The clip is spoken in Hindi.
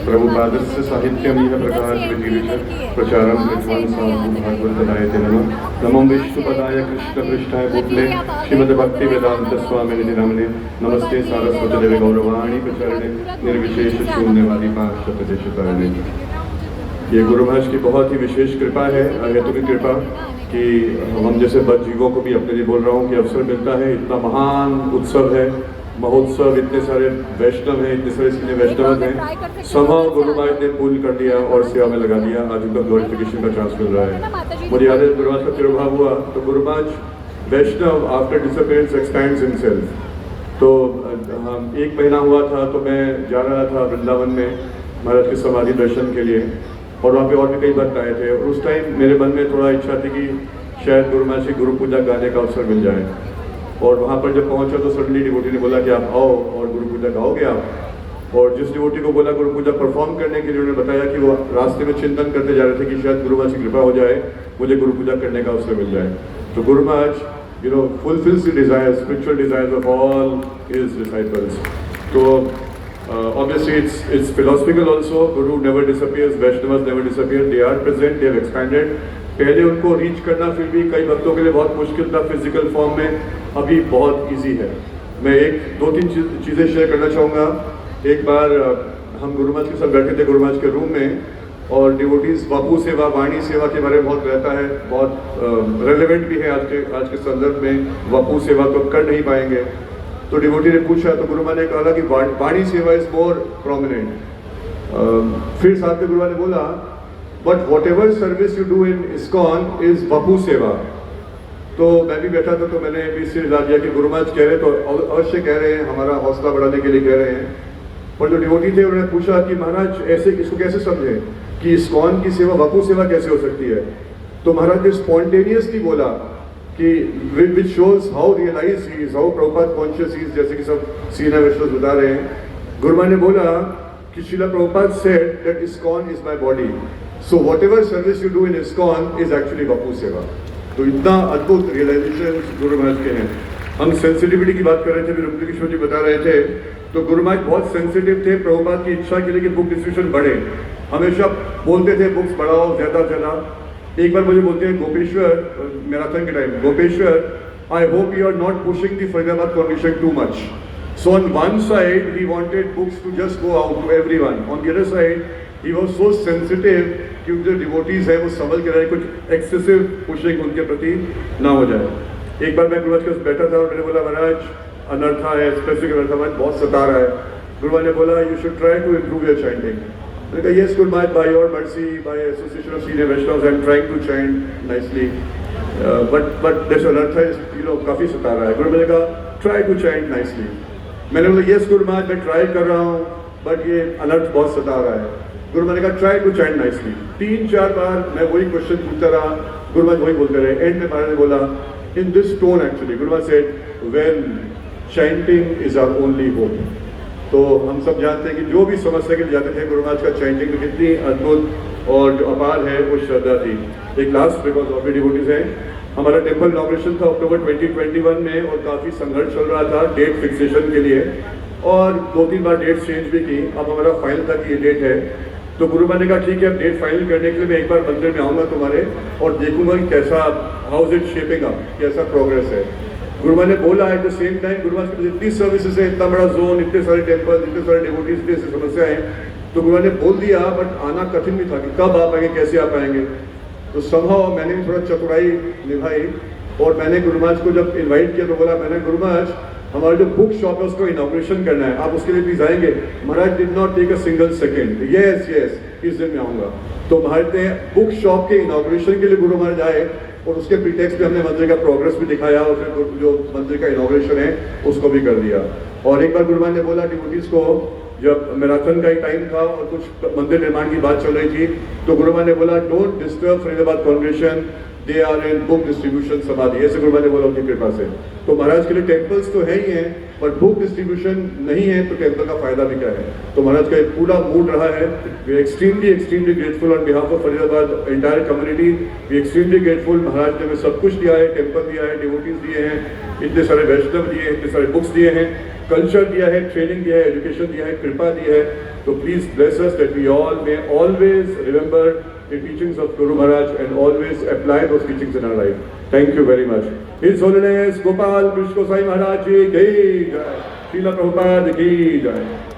प्रभुपादस्य साहित्यम यह प्रकार प्रचारम विद्वान साधु भागवतराय नमः। नमो विष्णुपदाय कृष्णपृष्ठाय भूतले श्रीमद् भक्ति वेदांत स्वामी निधि नामने। नमस्ते सारस्वती देवी गौरवाणी प्रचारिणे निर्विशेष शून्यवादी पार्षदेशतारिणे। ये गुरु महाराज की बहुत ही विशेष कृपा है, अहेतुकी कृपा कि हम जैसे बद जीवों को भी अपने लिए बोल रहा हूँ कि अवसर मिलता है। इतना महान उत्सव है, महोत्सव, इतने सारे वैष्णव हैं, इतने सारे इसलिए वैष्णव हैं, समाव गुरु महाराज ने पूर्ण कर दिया और सेवा में लगा दिया। आज उनका ग्लोरिफिकेशन का चांस मिल रहा है। मुझे याद है गुरु महाराज का तिरुभाव हुआ तो गुरु महाराज वैष्णव आफ्टर डिसअपियरेंस एक्सपैंड्स हिमसेल्फ। तो हम 1 महीना हुआ था तो मैं जा रहा था वृंदावन में महाराज के समाधि दर्शन के लिए और वहाँ पे और भी कई भक्त आए थे। और उस टाइम मेरे मन में थोड़ा इच्छा थी कि शायद गुरु महाराज की गुरु पूजा गाने का अवसर मिल जाए। और वहाँ पर जब पहुँचा तो सडनली डिवोटी ने बोला कि आप आओ और गुरु पूजा गाओगे आप। और जिस डिवोटी को बोला गुरु पूजा परफॉर्म करने के लिए, उन्होंने बताया कि वो रास्ते में चिंतन करते जा रहे थे कि शायद गुरु महाराज की कृपा हो जाए, मुझे गुरु पूजा करने का अवसर मिल जाए। तो Guru Maharaj fulfills the desires, spiritual desires of all his disciples. So obviously it's philosophical also. Guru never disappears, Vaishnavas never disappear. They are present, they have expanded. पहले उनको रीच करना फिर भी कई भक्तों के लिए बहुत मुश्किल था फिजिकल फॉर्म में, अभी बहुत इजी है। मैं 2-3 चीज़ें शेयर करना चाहूँगा। एक बार हम गुरु महाराज के साथ बैठे थे गुरु महाराज के रूम में और डिवोटीज बापू सेवा, वाणी सेवा के बारे में बहुत रहता है, बहुत रेलेवेंट भी है आज के संदर्भ में। बापू सेवा तो कर नहीं पाएंगे। तो डिवोटी ने पूछा तो गुरु महाराज ने कहा कि वाणी सेवा इज मोर प्रोमिनेंट। फिर साथ में गुरु महाराज ने बोला but whatever service you do in ISKCON is bapu seva. तो मैं भी बैठा था तो मैंने भी सिर हिला दिया कि गुरु महाराज कह रहे तो अवश्य कह रहे हैं, हमारा हौसला बढ़ाने के लिए कह रहे हैं। पर जो डिवोटी थे उन्होंने पूछा कि महाराज ऐसे इसको कैसे समझें कि इस्कॉन की सेवा बापू सेवा कैसे हो सकती है। तो महाराज ने स्पॉन्टेनियसली बोला कि which shows how realise he is, how Prabhupada conscious he is, जैसे कि सब सीनियर वैष्णव बता रहे हैं। गुरु महाराज ने बोला कि Shrila Prabhupada said that ISKCON is my body, so whatever service you do in ISKCON is actually bapu seva. तो इतना अद्भुत रियलाइजेशन गुरु महाराज के हैं। हम सेंसिटिविटी की बात कर रहे थे, फिर रुक्मिणी किशोर जी बता रहे थे, तो गुरु महाराज बहुत सेंसिटिव थे प्रभुपाद की इच्छा के लिए कि बुक डिस्ट्रीब्यूशन बढ़े। हमेशा बोलते थे बुक्स बढ़ाओ, ज़्यादा से ज़्यादा। एक बार मुझे बोलते हैं गोपेश्वर, मैराथन के time, Gopeshwar I hope you are not pushing the Faridabad congregation too much. So on one side he wanted books to just go out to everyone, on the other side he was so sensitive कि जो डिवोटीज है वो समझ के रहे कुछ एक्सेसिव पुशिंग उनके प्रति ना हो जाए। एक बार मैं गुरु महाराज के साथ बैठा था और मैंने बोला महाराज अनर्था है, स्पेसिफिक अनर्था बहुत सता रहा है। गुरु महाराज ने बोला you should try to improve your chanting. मैंने कहा yes Guru Maharaj, by your mercy, by association of senior Vaishnavs I am trying to chant nicely, but this anartha is काफ़ी सता रहा है। गुरु महाराज ने कहा ट्राई टू चैंट नाइसली। मैंने बोला यस गुरु महाराज मैं ट्राई कर रहा हूँ बट ये अनर्थ बहुत सता रहा है। गुरु महाराज ने कहा ट्राई टू चैंट नाइसली। 3-4 बार मैं वही क्वेश्चन पूछता रहा, गुरु महाराज वही बोलते रहे। एंड में महाराज ने बोला in this tone actually, Guru Maharaj said when chanting is our only hope. तो हम सब जानते हैं कि जो भी समस्या के लिए जाते थे गुरु महाराज का चैंटिंग में कितनी अद्भुत और जो अपार है वो श्रद्धा थी। एक लास्ट बिकॉज ऑफ डिवोटीज हैं, हमारा टेम्पल इनॉग्रेशन था अक्टूबर 2021 में और काफ़ी संघर्ष चल रहा था डेट फिक्सेशन के लिए और 2-3 बार डेट चेंज भी की। अब हमारा फाइनल था कि ये डेट है। तो गुरु महाराज ने कहा ठीक है अब डेट फाइनल करने के लिए मैं एक बार मंदिर में आऊँगा तुम्हारे और देखूंगा कि कैसा how is it shaping up, कैसा प्रोग्रेस है। गुरु महाराज ने बोला at the same time Guru Maharaj के इतनी सर्विसेज है, इतना बड़ा जोन, इतने सारे टेम्पल, इतने सारे डिवोटीज, इतनी ऐसी समस्या है। तो गुरु महाराज ने बोल दिया बट आना कठिन भी था कि कब आ पाएंगे, कैसे आ पाएंगे। तो संभव मैंने भी थोड़ा चतुराई निभाई और मैंने गुरु महाराज को जब इन्वाइट किया तो बोला मैंने गुरु महाराज हमारा जो बुक शॉप है उसको इनॉग्रेशन करना है, आप उसके लिए प्लीज आएंगे। Maharaj did not take a single second, yes yes इस दिन मैं आऊँगा। तो महाराज ने बुक शॉप के इनॉग्रेशन के लिए गुरु महाराज आए और उसके प्रीटेक्स्ट पे हमने मंदिर का प्रोग्रेस भी दिखाया और फिर जो मंदिर का इनॉग्रेशन है उसको भी कर दिया। और एक बार गुरु महाराज ने बोला डिवोटीज को, जब मैराथन का ही टाइम था और कुछ मंदिर निर्माण की बात चल रही थी, तो गुरु महाराज ने बोला don't disturb Faridabad congregation, they are in book distribution samadhi, ऐसे गुरु महाराज ने बोला उनकी कृपा से। तो महाराज के लिए टेम्पल्स तो है ही हैं पर बुक डिस्ट्रीब्यूशन नहीं है तो टेम्पल का फायदा भी क्या है। तो महाराज का एक पूरा मूड रहा है। We extremely grateful on behalf of Faridabad entire community, we extremely grateful. Maharaj ने हमें सब कुछ दिया है, टेम्पल दिया है, डिवोटीज दिए हैं, इतने सारे वैष्णव दिए हैं, इतने सारे बुक्स दिए हैं। कल्चर दिया है, ट्रेनिंग दिया है, एजुकेशन दिया है, कृपा दी है. तो please bless us that we all may always remember the teachings of Guru Maharaj and always apply those teachings in our life. Thank you very much. His Holiness Gopal Krishna Gosai Maharaj ji की जय. श्रील प्रभुपाद की जय.